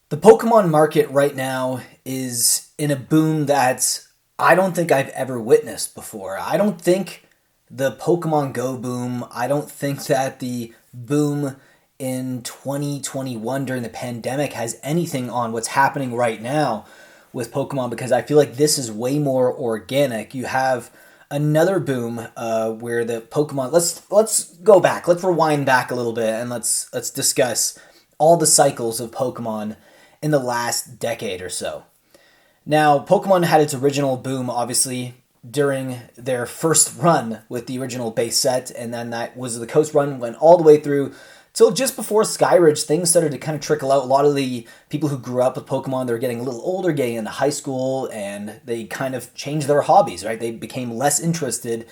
The Pokemon market right now is in a boom that I don't think I've ever witnessed before. I don't think the Pokemon Go boom, I don't think that the boom in 2021 during the pandemic has anything on what's happening right now with Pokemon because I feel like this is way more organic. You have another boom where the Pokemon let's go back. Let's rewind back a little bit and let's discuss all the cycles of Pokemon in the last decade or so. Now, Pokemon had its original boom, obviously, during their first run with the original base set, and then that was the Coast run, went all the way through till just before Skyridge. Things started to kind of trickle out. A lot of the people who grew up with Pokemon, they were getting a little older, getting into high school, and they kind of changed their hobbies, right? They became less interested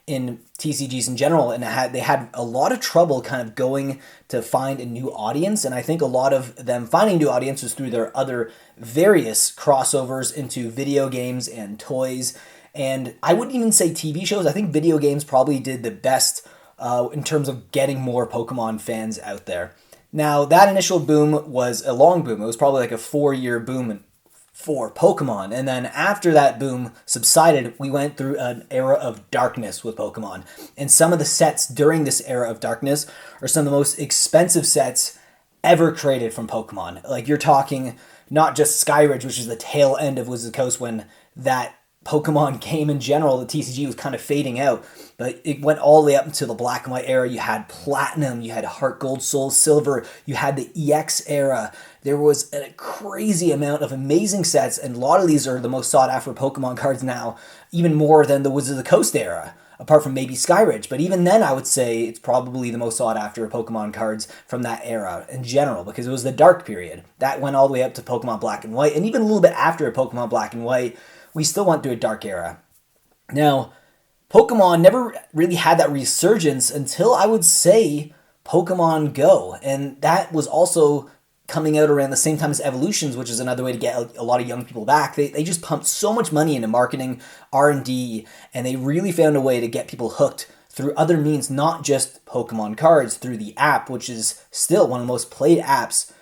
in TCGs in general, and they had a lot of trouble kind of going to find a new audience, and I think a lot of them finding new audience was through their other various crossovers into video games and toys, and I wouldn't even say TV shows. I think video games probably did the best in terms of getting more Pokemon fans out there. Now, that initial boom was a long boom. It was probably like a 4-year boom for Pokemon. And then after that boom subsided, we went through an era of darkness with Pokemon. And some of the sets during this era of darkness are some of the most expensive sets ever created from Pokemon. Like, you're talking not just Skyridge, which is the tail end of Wizards of the Coast when that Pokemon game in general, the TCG was kind of fading out, but it went all the way up into the black and white era. You had Platinum, you had Heart Gold, Soul Silver, you had the EX era. There was a crazy amount of amazing sets, and a lot of these are the most sought after Pokemon cards now, even more than the Wizards of the Coast era, apart from maybe Skyridge. But even then, I would say it's probably the most sought after Pokemon cards from that era in general, because it was the dark period. That went all the way up to Pokemon Black and White, and even a little bit after Pokemon Black and White, we still went through a dark era. Now, Pokemon never really had that resurgence until, I would say, Pokemon Go. And that was also coming out around the same time as Evolutions, which is another way to get a lot of young people back. They just pumped so much money into marketing, R&D, and they really found a way to get people hooked through other means, not just Pokemon cards, through the app, which is still one of the most played apps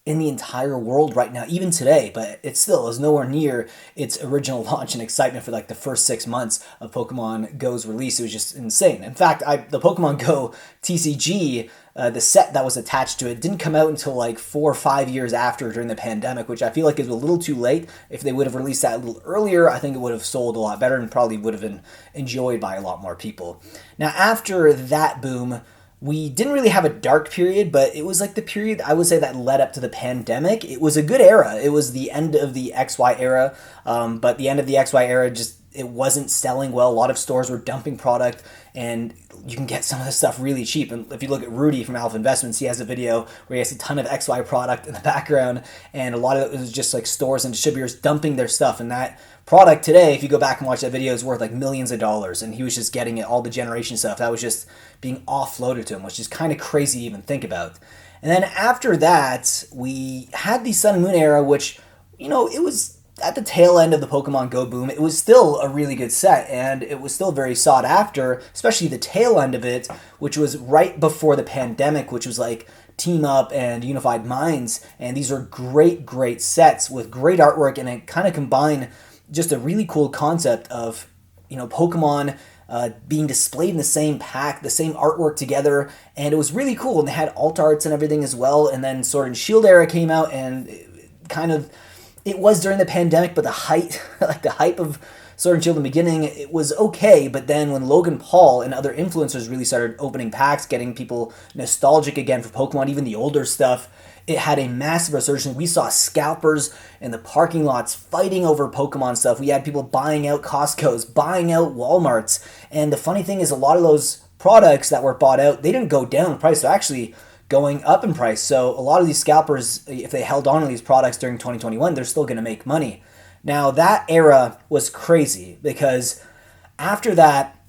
in the entire world right now, even today, but it still is nowhere near its original launch and excitement for like the first 6 months of Pokemon Go's release. It was just insane. In fact, the Pokemon Go TCG, the set that was attached to it, didn't come out until like 4 or 5 years after during the pandemic, which I feel like is a little too late. If they would have released that a little earlier, I think it would have sold a lot better and probably would have been enjoyed by a lot more people. Now, after that boom, we didn't really have a dark period, but it was like the period, I would say, that led up to the pandemic. It was a good era. It was the end of the XY era, but the end of the XY era it wasn't selling well. A lot of stores were dumping product, and you can get some of this stuff really cheap. And if you look at Rudy from Alpha Investments, he has a video where he has a ton of XY product in the background, and a lot of it was just like stores and distributors dumping their stuff, and that product today, if you go back and watch that video, is worth like millions of dollars, and he was just getting it, all the generation stuff that was just being offloaded to him, which is kind of crazy to even think about. And then after that, we had the Sun and Moon era, which, it was at the tail end of the Pokemon Go boom. It was still a really good set, and it was still very sought after, especially the tail end of it, which was right before the pandemic, which was like Team Up and Unified Minds, and these are great, great sets with great artwork, and it kind of combined just a really cool concept of, Pokemon being displayed in the same pack, the same artwork together, and it was really cool. And they had alt arts and everything as well. And then Sword and Shield era came out, and it was during the pandemic, but the hype of Sword and Shield in the beginning, it was okay. But then when Logan Paul and other influencers really started opening packs, getting people nostalgic again for Pokemon, even the older stuff, it had a massive resurgence. We saw scalpers in the parking lots fighting over Pokemon stuff. We had people buying out Costco's, buying out Walmart's. And the funny thing is, a lot of those products that were bought out, they didn't go down in price. They're actually going up in price. So a lot of these scalpers, if they held on to these products during 2021, they're still going to make money. Now, that era was crazy because after that,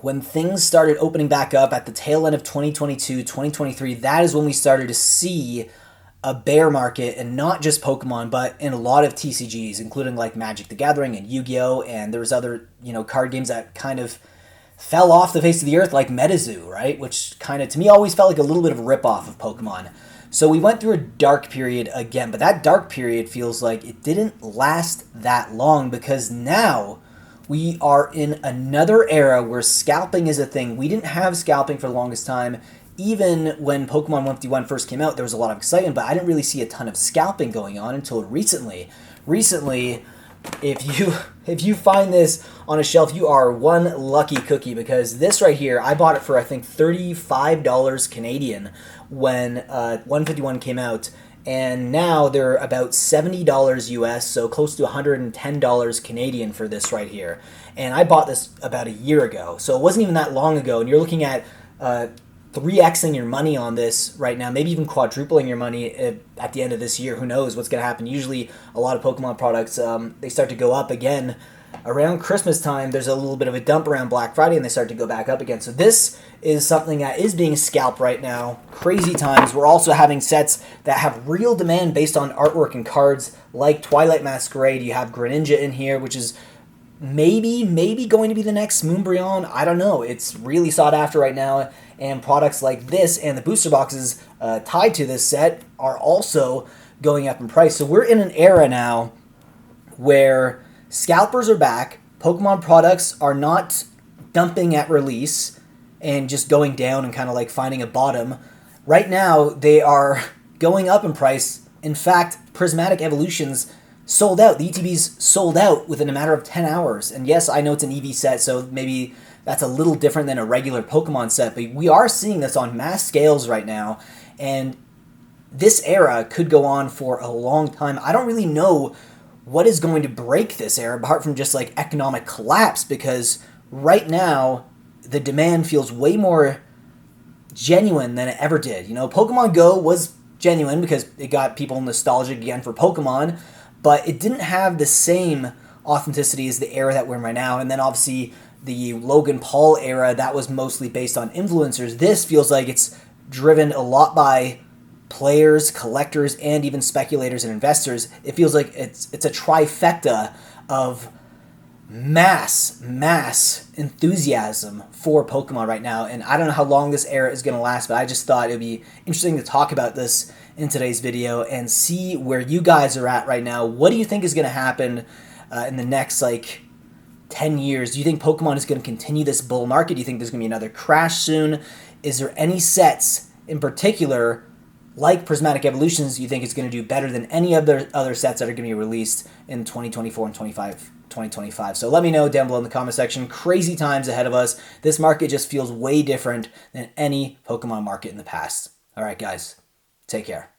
when things started opening back up at the tail end of 2022, 2023, that is when we started to see a bear market, and not just Pokemon, but in a lot of TCGs, including like Magic the Gathering and Yu-Gi-Oh! And there was other, card games that kind of fell off the face of the earth, like MetaZoo, right? Which kind of, to me, always felt like a little bit of a ripoff of Pokemon. So we went through a dark period again, but that dark period feels like it didn't last that long because now we are in another era where scalping is a thing. We didn't have scalping for the longest time. Even when Pokemon 151 first came out, there was a lot of excitement, but I didn't really see a ton of scalping going on until recently. Recently, if you find this on a shelf, you are one lucky cookie, because this right here, I bought it for I think $35 Canadian when 151 came out, and now they're about $70 US, so close to $110 Canadian for this right here. And I bought this about a year ago, so it wasn't even that long ago, and you're looking at 3xing your money on this right now, maybe even quadrupling your money at the end of this year. Who knows what's going to happen? Usually a lot of Pokemon products, they start to go up again around Christmas time. There's a little bit of a dump around Black Friday and they start to go back up again. So this is something that is being scalped right now. Crazy times. We're also having sets that have real demand based on artwork and cards like Twilight Masquerade. You have Greninja in here, which is maybe going to be the next Moonbryon. I don't know. It's really sought after right now, and products like this and the booster boxes tied to this set are also going up in price. So we're in an era now where scalpers are back. Pokemon products are not dumping at release and just going down and kind of like finding a bottom. Right now, they are going up in price. In fact, Prismatic Evolutions sold out. The ETBs sold out within a matter of 10 hours. And yes, I know it's an EV set, so maybe that's a little different than a regular Pokemon set, but we are seeing this on mass scales right now, and this era could go on for a long time. I don't really know what is going to break this era, apart from just like economic collapse, because right now the demand feels way more genuine than it ever did. You know, Pokemon Go was genuine because it got people nostalgic again for Pokemon, but it didn't have the same authenticity as the era that we're in right now. And then obviously the Logan Paul era, that was mostly based on influencers. This feels like it's driven a lot by players, collectors, and even speculators and investors. It feels like it's a trifecta of mass enthusiasm for Pokemon right now. And I don't know how long this era is going to last, but I just thought it would be interesting to talk about this in today's video and see where you guys are at right now. What do you think is going to happen in the next 10 years? Do you think Pokemon is going to continue this bull market? Do you think there's going to be another crash soon? Is there any sets in particular, like Prismatic Evolutions, you think is going to do better than any other sets that are going to be released in 2024 and 2025? So let me know down below in the comment section. Crazy times ahead of us. This market just feels way different than any Pokemon market in the past. All right, guys. Take care.